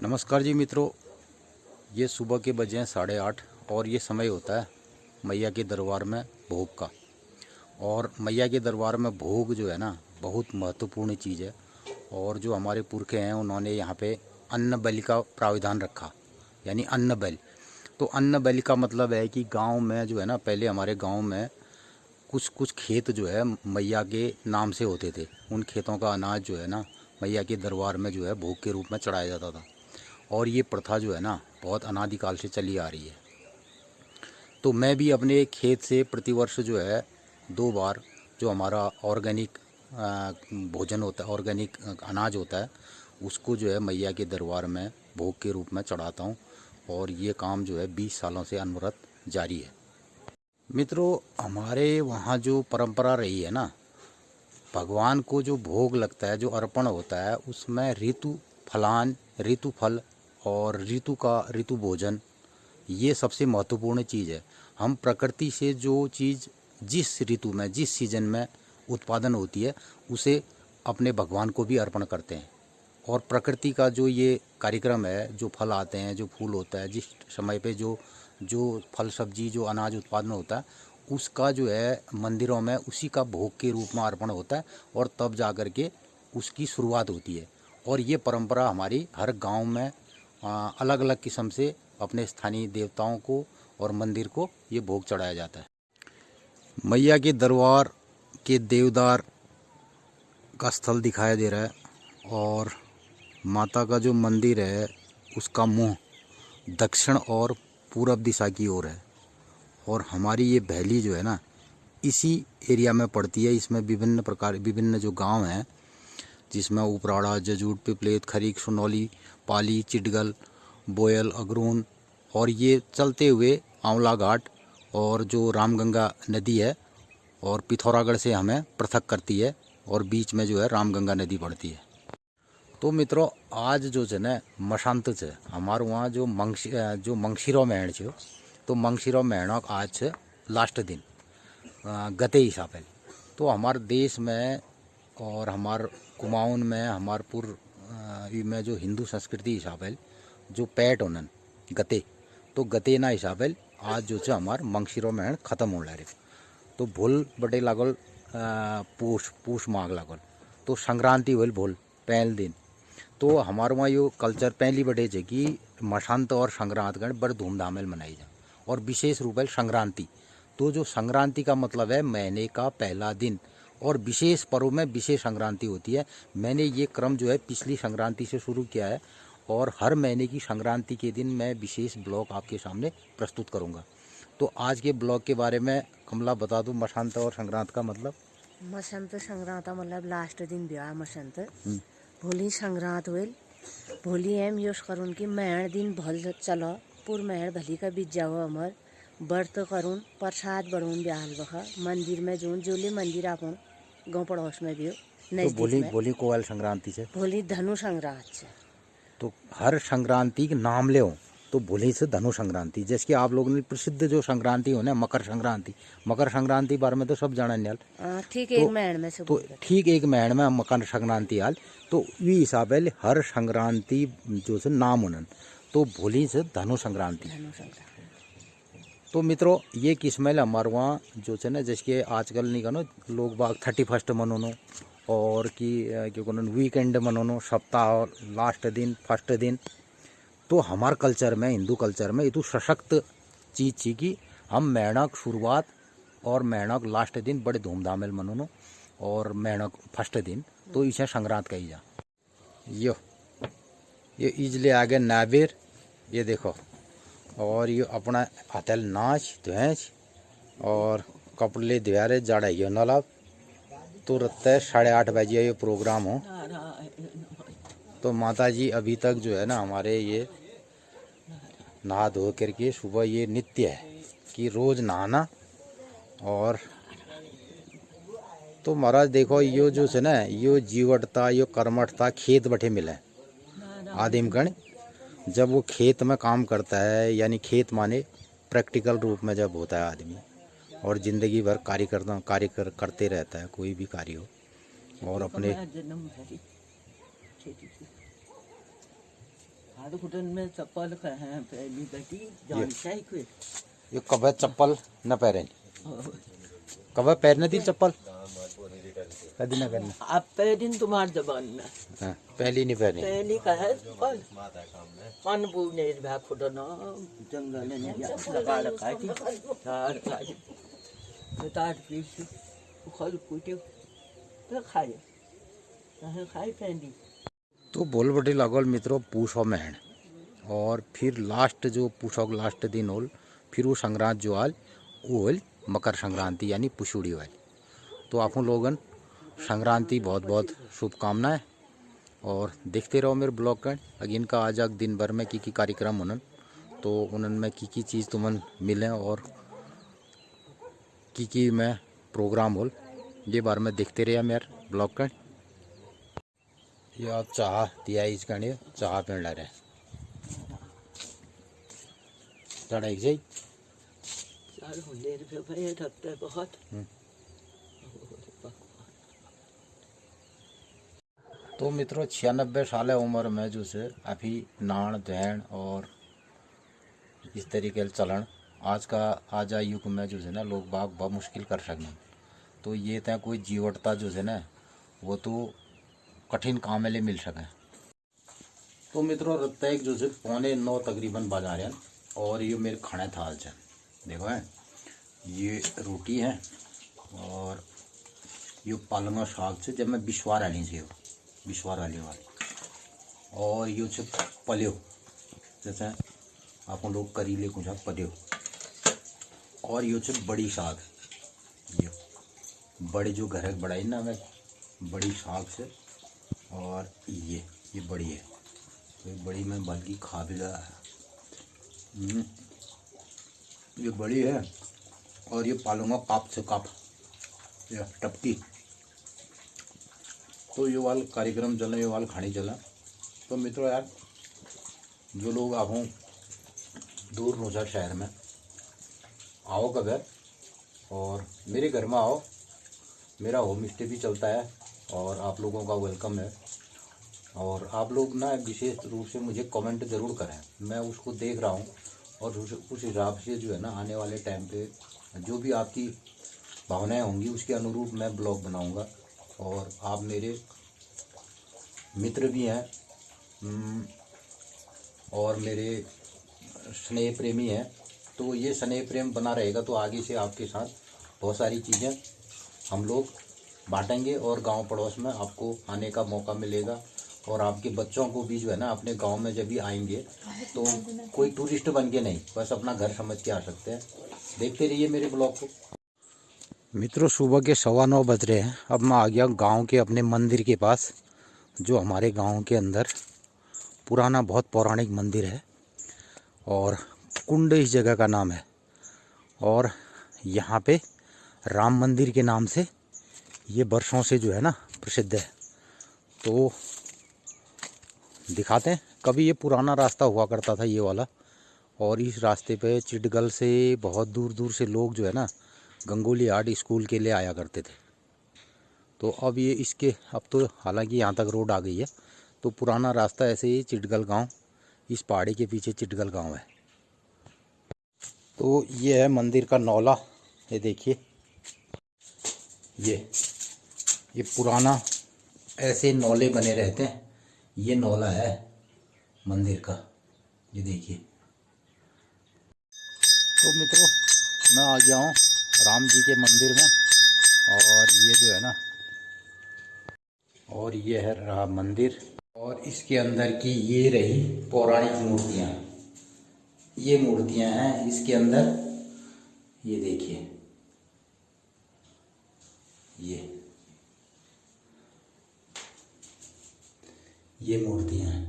नमस्कार जी मित्रों, ये सुबह के बजे हैं 8:30 और ये समय होता है मैया के दरबार में भोग का। और मैया के दरबार में भोग जो है ना, बहुत महत्वपूर्ण चीज़ है। और जो हमारे पुरखे हैं उन्होंने यहाँ पे अन्न बलि का प्राविधान रखा, यानी अन्न बलि। तो अन्न बलि का मतलब है कि गांव में जो है ना, पहले हमारे गांव में कुछ कुछ खेत जो है मैया के नाम से होते थे। उन खेतों का अनाज जो है ना, मैया के दरबार में जो है भोग के रूप में चढ़ाया जाता था। और ये प्रथा जो है ना, बहुत अनादिकाल से चली आ रही है। तो मैं भी अपने खेत से प्रतिवर्ष जो है 2 बार जो हमारा ऑर्गेनिक भोजन होता है, ऑर्गेनिक अनाज होता है, उसको जो है मैया के दरबार में भोग के रूप में चढ़ाता हूँ। और ये काम जो है 20 सालों से अनवरत जारी है। मित्रों, हमारे वहाँ जो परंपरा रही है ना, भगवान को जो भोग लगता है, जो अर्पण होता है, उसमें ऋतु फलान, ऋतु फल और ऋतु भोजन, ये सबसे महत्वपूर्ण चीज़ है। हम प्रकृति से जो चीज़ जिस ऋतु में, जिस सीजन में उत्पादन होती है, उसे अपने भगवान को भी अर्पण करते हैं। और प्रकृति का जो ये कार्यक्रम है, जो फल आते हैं, जो फूल होता है, जिस समय पे जो जो फल सब्जी, जो अनाज उत्पादन होता है, उसका जो है मंदिरों में उसी का भोग के रूप में अर्पण होता है। और तब जा कर के उसकी शुरुआत होती है। और ये परंपरा हमारी हर गांव में अलग अलग किस्म से अपने स्थानीय देवताओं को और मंदिर को ये भोग चढ़ाया जाता है। मैया के दरबार के देवदार का स्थल दिखाई दे रहा है। और माता का जो मंदिर है, उसका मुंह दक्षिण और पूरब दिशा की ओर है। और हमारी ये भैली जो है ना, इसी एरिया में पड़ती है। इसमें विभिन्न जो गांव हैं, जिसमें उपराड़ा, जजूट, पिपलेत, खरीक, सुनौली, पाली, चिटगल, बोयल, अगरून, और ये चलते हुए आंवला घाट और जो रामगंगा नदी है, और पिथौरागढ़ से हमें पृथक करती है। और बीच में जो है रामगंगा नदी पड़ती है। तो मित्रों, आज जो है ना मशांत है हमारे वहाँ जो मंगशिरो महीन छो, तो मंगशिरो महीनों आज छे लास्ट दिन गते हिसाब है। तो हमारे देश में और हमार कुमाऊन में, हमार में जो हिंदू संस्कृति हिसाब है, जो पैट होनन गते, तो गते ना हिसाब है आज जो है हमार मंगशिरो महीन खत्म हो रहे। तो भूल बटे लागल पूष माघ लागल, तो संक्रांति होल भूल पहल दिन। तो हमारे वहाँ यो कल्चर पहली बटे है कि मशांत और संक्रांत गण बड़े धूमधाम से मनाई जाए। और विशेष रूप है संक्रांति। तो जो संक्रांति का मतलब है महीने का पहला दिन। और विशेष पर्व में विशेष संक्रांति होती है। मैंने ये क्रम जो है पिछली संक्रांति से शुरू किया है। और हर महीने की संक्रांति के दिन मैं विशेष ब्लॉग आपके सामने प्रस्तुत करूँगा। तो आज के ब्लॉग के बारे में कमला बता दूँ, मशांत और संक्रांत का मतलब। मसंत संक्रांत मतलब लास्ट दिन ब्याह मसंत भोली संक्रांत होल। भोली एम योश करून की महीन दिन भल चलो पूर महीन भली का बीत जाओ अमर व्रत करून प्रसाद बढ़ून ब्याहल बखा मंदिर में जोले मंदिर आपन गाँव पड़ोस में भी तो भोली कोयल संक्रांति से भोली धनु संक्रांत से। तो हर संक्रांति के नाम ले तो भोली से धनु संक्रांति, जैसे कि आप लोगों ने प्रसिद्ध जो संक्रांति हो ना मकर संक्रांति बारे में तो सब जाना नहीं। ठीक एक महीन में से तो ठीक एक महीन में मकर संक्रांति आल। तो ये हिसाब है हर संक्रांति जो से नाम होनन, तो भोली से धनु संक्रांति। तो मित्रों, ये किस्में हमारे वहाँ जो है ना, जैसे कि आजकल नहीं कहो लोग बाग 31 मनोनो, और कि क्या कहना वीकेंड मनोनो, सप्ताह लास्ट दिन फर्स्ट दिन। तो हमारे कल्चर में, हिंदू कल्चर में ये तो सशक्त चीज़ थी कि हम मेहनत शुरुआत और मेहनत लास्ट दिन बड़े धूमधाम से मनोनो, और मेहनत फर्स्ट दिन तो इसे संक्रांत कही जा। ये इजले आगे नाबेर, ये देखो। और ये अपना हथेल नाच धुएच और कपड़े धुआरे जड़ाइयो नलाब। तो रत्ते 8:30 बजे ये प्रोग्राम हो। तो माता जी अभी तक जो है ना हमारे ये नहा धो करके सुबह ये नित्य है कि रोज नहाना। और तो महाराज देखो, यो जो है ना, यो जीवटता, यो कर्मठता खेत बटे मिले आदिमगण। जब वो खेत में काम करता है, यानी खेत माने प्रैक्टिकल रूप में जब होता है आदमी, और ज़िंदगी भर कार्य करते रहता है, कोई भी कार्य हो, और अपने चार घुटन में चप्पल हैं पहली बेटी जान चाहिए कोई ये कब चप्पल न पहरे कब पहनने दी चप्पल कभी न पहनने आप पहली तुम्हारे जबान में हाँ, पहली नहीं पहनी पहली का है चप्पल कौन पूछने इस भाग खुद ना जंगल में लगा रखा है चार खाई तार पीस उखल कुटे तो खाए खाई पहली तो बोल बटी लागल मित्रों पूछो महन और फिर लास्ट जो पूछो लास्ट दिन होल फिर वो संक्रांत जो आल वो होल मकर संक्रांति यानी पुशुड़ी वाली। तो आप लोगन संक्रांति बहुत बहुत शुभकामनाएं और देखते रहो मेरे ब्लॉग का अगिन का आज दिन भर में की कार्यक्रम उनन तो उनन में की चीज़ तुमन मिले और की में प्रोग्राम होल ये बार में देखते रहे मेरे ब्लॉग का। या चाह दिया इसका चाह पीण रहे चढ़ाई जाई चार होने रुपये भाई रखते बहुत तो मित्रों 96 साल उम्र में जो से अभी नाण धैन और इस तरीके से चलन आज युग में जो है ना लोग बाग बहुत मुश्किल कर सकते। तो ये तय कोई जीवटता जो है ना वो तो कठिन काम में मिल सके। तो मित्रों रत्तैक जो है 8:45 तकरीबन बजा रहे हैं और ये मेरे खाने था आज देखो है ये रोटी है और ये पालंगा साग से जब मैं बिश्वार वाली से बिश्वार वाली और ये पल्यो जैसे आप लोग करीले कुछ पल्यो और ये बड़ी साग ये बड़ी जो घर है बड़ाई ना मैं बड़ी साग से और ये बड़ी है तो बड़ी में बल्कि खा भी रहा है ये बड़ी है और ये पालूंगा काप से काप ये टपकी। तो ये वाल कार्यक्रम चला ये वाल खाने चला। तो मित्रों यार जो लोग आप दूर रोजा शहर में आओ कभी और मेरे घर में आओ मेरा होम स्टे भी चलता है और आप लोगों का वेलकम है और आप लोग ना विशेष रूप से मुझे कमेंट ज़रूर करें मैं उसको देख रहा हूँ और उस हिसाब से जो है ना आने वाले टाइम पे जो भी आपकी भावनाएं होंगी उसके अनुरूप मैं ब्लॉग बनाऊंगा। और आप मेरे मित्र भी हैं और मेरे स्नेह प्रेमी हैं तो ये स्नेह प्रेम बना रहेगा तो आगे से आपके साथ बहुत सारी चीज़ें हम लोग बांटेंगे और गांव पड़ोस में आपको आने का मौका मिलेगा और आपके बच्चों को भी जो है ना अपने गांव में जब भी आएंगे तो कोई टूरिस्ट बन के नहीं बस अपना घर समझ के आ सकते हैं। देखते रहिए मेरे ब्लॉग को। मित्रों सुबह के 9:15 बज रहे हैं। अब मैं आ गया गांव के अपने मंदिर के पास जो हमारे गांव के अंदर पुराना बहुत पौराणिक मंदिर है और कुंड इस जगह का नाम है और यहाँ पे राम मंदिर के नाम से ये वर्षों से जो है ना प्रसिद्ध है। तो दिखाते हैं कभी ये पुराना रास्ता हुआ करता था ये वाला और इस रास्ते पे चिटगल से बहुत दूर दूर से लोग जो है ना गंगोली हाट स्कूल के लिए आया करते थे। तो अब ये इसके अब तो हालांकि यहाँ तक रोड आ गई है तो पुराना रास्ता ऐसे ही चिटगल गांव इस पहाड़ी के पीछे चिटगल गांव है। तो ये है मंदिर का नौला ये देखिए ये पुराना ऐसे नौले बने रहते हैं ये नौला है मंदिर का ये देखिए। तो मित्रों मैं आ गया हूँ राम जी के मंदिर में और ये जो है ना और ये है राम मंदिर और इसके अंदर की ये रही पौराणिक मूर्तियाँ ये मूर्तियाँ हैं इसके अंदर ये देखिए ये मूर्तियाँ हैं।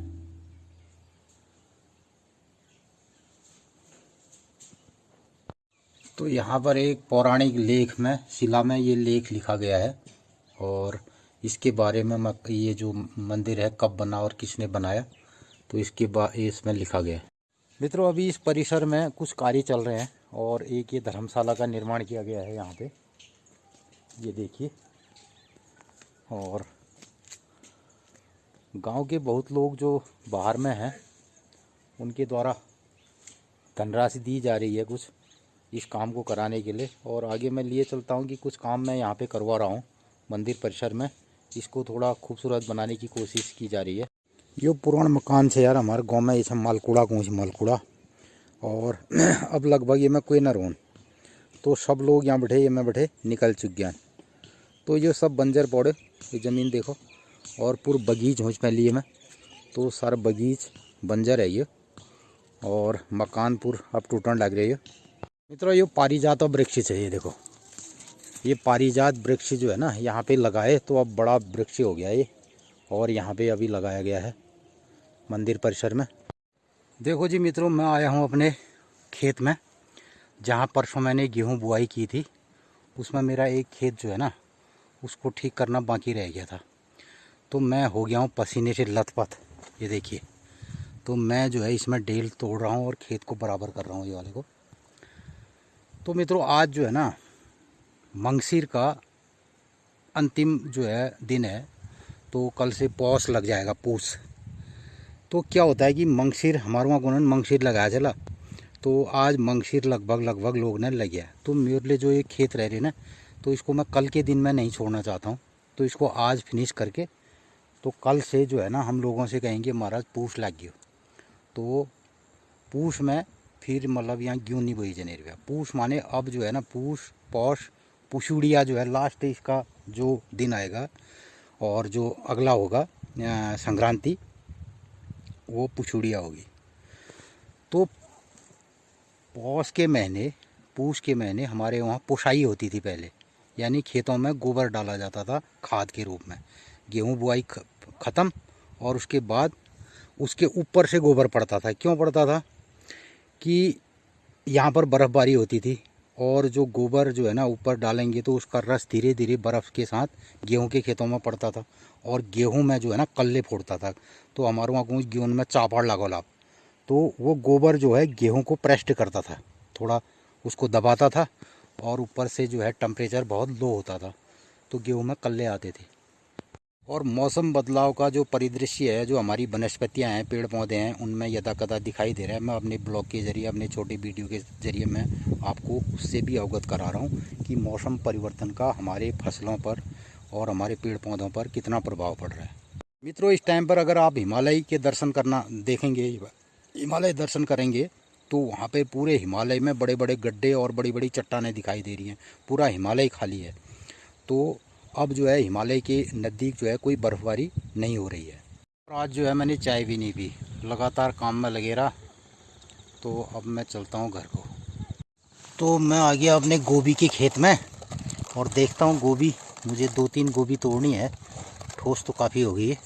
तो यहाँ पर एक पौराणिक लेख में शिला में ये लेख लिखा गया है और इसके बारे में ये जो मंदिर है कब बना और किसने बनाया तो इसमें लिखा गया है। मित्रों अभी इस परिसर में कुछ कार्य चल रहे हैं और एक ये धर्मशाला का निर्माण किया गया है यहाँ पे ये देखिए। और गांव के बहुत लोग जो बाहर में हैं उनके द्वारा धनराशि दी जा रही है कुछ इस काम को कराने के लिए। और आगे मैं लिए चलता हूँ कि कुछ काम मैं यहाँ पे करवा रहा हूँ मंदिर परिसर में, इसको थोड़ा खूबसूरत बनाने की कोशिश की जा रही है। ये पुराना मकान है यार हमारे गांव में, ये मालकूड़ा कौन सी मालकूड़ा। और अब लगभग ये मैं कोई न रहूँ तो सब लोग यहाँ बैठे, ये मैं बैठे निकल चुक गया। तो ये सब बंजर पड़े, ये ज़मीन देखो, और पूरा बगीच होच पहली है मैं, तो सारा बगीच बंजर है ये, और मकान पूर अब टूटने लग रही है। मित्रों ये पारिजात वृक्ष है, ये देखो ये पारिजात वृक्ष जो है ना यहाँ पे लगाए तो अब बड़ा वृक्ष हो गया ये, और यहाँ पे अभी लगाया गया है मंदिर परिसर में। देखो जी मित्रों, मैं आया हूँ अपने खेत में जहाँ परसों मैंने गेहूँ बुआई की थी। उसमें मेरा एक खेत जो है ना उसको ठीक करना बाकी रह गया था, तो मैं हो गया हूँ पसीने से लथपथ। ये देखिए, तो मैं जो है इसमें डेल तोड़ रहा हूँ और खेत को बराबर कर रहा हूँ ये वाले को। तो मित्रों आज जो है ना मंगसीर का अंतिम जो है दिन है, तो कल से पौष लग जाएगा, पूस। तो क्या होता है कि मंगसीर हमारे वहाँ को मंगसीर लगाया चला, तो आज मंगसीर लगभग लोग ने लग गया। तो मेरे लिए जो ये खेत रह रहे ना, तो इसको मैं कल के दिन में नहीं छोड़ना चाहता हूँ, तो इसको आज फिनिश करके तो कल से जो है ना हम लोगों से कहेंगे महाराज पूछ लग गयो। तो पूछ में फिर मतलब यहाँ गेहूँ नहीं बोई जनेर गया। पूछ माने अब जो है ना पूछ पौष पुशुड़िया जो है लास्ट इसका जो दिन आएगा, और जो अगला होगा संक्रांति वो पुशुड़िया होगी। तो पौष के महीने पूष के महीने हमारे वहाँ पुशाई होती थी पहले, यानी खेतों में गोबर डाला जाता था खाद के रूप में। गेहूँ बुआई ख़त्म और उसके बाद उसके ऊपर से गोबर पड़ता था। क्यों पड़ता था कि यहाँ पर बर्फ़बारी होती थी, और जो गोबर जो है ना ऊपर डालेंगे तो उसका रस धीरे धीरे बर्फ़ के साथ गेहूं के खेतों में पड़ता था, और गेहूं में जो है ना कल्ले फोड़ता था। तो हमारे वहाँ कुछ गेहूं में चापाड़ लागोला, तो वो गोबर जो है गेहूं को प्रेस्ड करता था, थोड़ा उसको दबाता था, और ऊपर से जो है टेम्परेचर बहुत लो होता था, तो गेहूं में कल्ले आते थे। और मौसम बदलाव का जो परिदृश्य है, जो हमारी वनस्पतियाँ हैं, पेड़ पौधे हैं, उनमें यदा कदा दिखाई दे रहा है। मैं अपने ब्लॉग के ज़रिए, अपने छोटे वीडियो के ज़रिए मैं आपको उससे भी अवगत करा रहा हूँ कि मौसम परिवर्तन का हमारे फसलों पर और हमारे पेड़ पौधों पर कितना प्रभाव पड़ रहा है। मित्रों इस टाइम पर अगर आप हिमालय के दर्शन करना देखेंगे, हिमालय दर्शन करेंगे, तो वहाँ पर पूरे हिमालय में बड़े बड़े गड्ढे और बड़ी बड़ी चट्टानें दिखाई दे रही हैं, पूरा हिमालय खाली है। तो अब जो है हिमालय के नज़दीक जो है कोई बर्फ़बारी नहीं हो रही है। और आज जो है मैंने चाय भी नहीं पी, लगातार काम में लगे रहा। तो अब मैं चलता हूँ घर को। तो मैं आ गया अपने गोभी के खेत में और देखता हूँ गोभी, मुझे 2-3 गोभी तोड़नी है। ठोस तो काफ़ी हो गई है।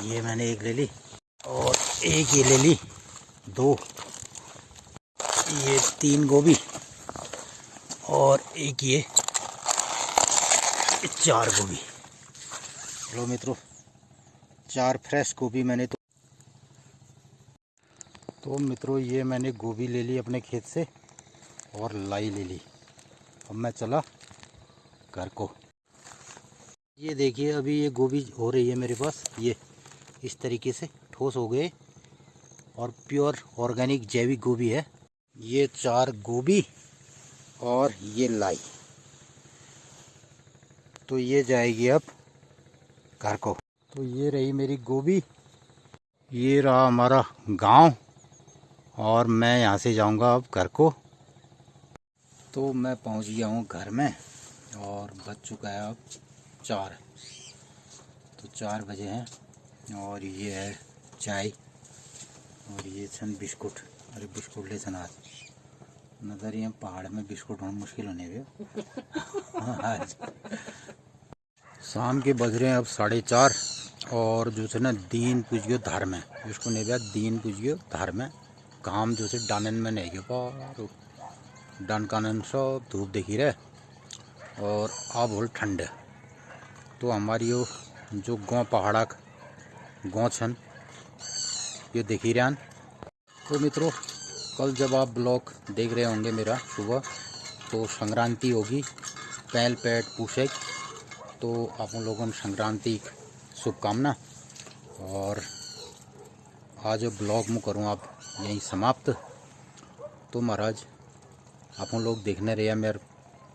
ये मैंने एक ले ली, और एक ये ले ली, 2, ये 3 गोभी, और एक ये 4 गोभी। लो मित्रों 4 फ्रेश गोभी मैंने तो मित्रों ये मैंने गोभी ले ली अपने खेत से, और लाई ले ली। अब मैं चला घर को। ये देखिए अभी ये गोभी हो रही है मेरे पास, ये इस तरीके से ठोस हो गए, और प्योर ऑर्गेनिक जैविक गोभी है। ये 4 गोभी और ये लाई, तो ये जाएगी अब घर को। तो ये रही मेरी गोभी, ये रहा हमारा गांव, और मैं यहाँ से जाऊंगा अब घर को। तो मैं पहुँच गया हूँ घर में, और बज चुका है अब 4। तो 4 बजे हैं, और ये है चाय, और ये छन बिस्कुट। अरे बिस्कुट ले छन आज नजर ये पहाड़ में बिस्कुट होना मुश्किल होने गए। आज शाम के बज रहे हैं अब 4:30, और जो है ना दीन पूज गयो धार में, जिसको नहीं गया दीन पूज गयो धार में। काम जो है डानन में नहीं गयो, पर डान कानन सब धूप देखी रहे, और अब हो ठंड। तो हमारी यो जो गाँव पहाड़ा गाँव छन ये देखी रहे। तो मित्रों कल जब आप ब्लॉग देख रहे होंगे मेरा सुबह, तो संक्रांति होगी, पहल पेट पूछेक। तो आप लोगों को संक्रांति शुभकामना, और आज ब्लॉग में करूँ आप यहीं समाप्त। तो महाराज आप लोग देखने रहे मेरे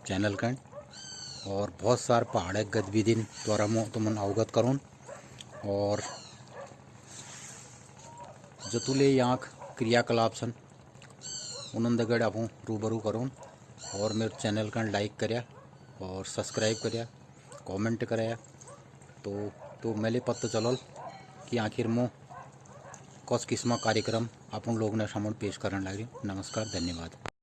चैनल का और बहुत सारे पहाड़ गतिविधि द्वारा मैं तुमन अवगत करूँ और जतुले यहाँ क्रियाकलाप सन उन्होंने आप रूबरू करूँ और मेरे चैनल का लाइक करिया और सब्सक्राइब करिया कमेंट कराया तो मेले पता चलल कि आखिर मो कस किस्म कार्यक्रम आप लोग ने सामने पेश करने लगे। नमस्कार, धन्यवाद।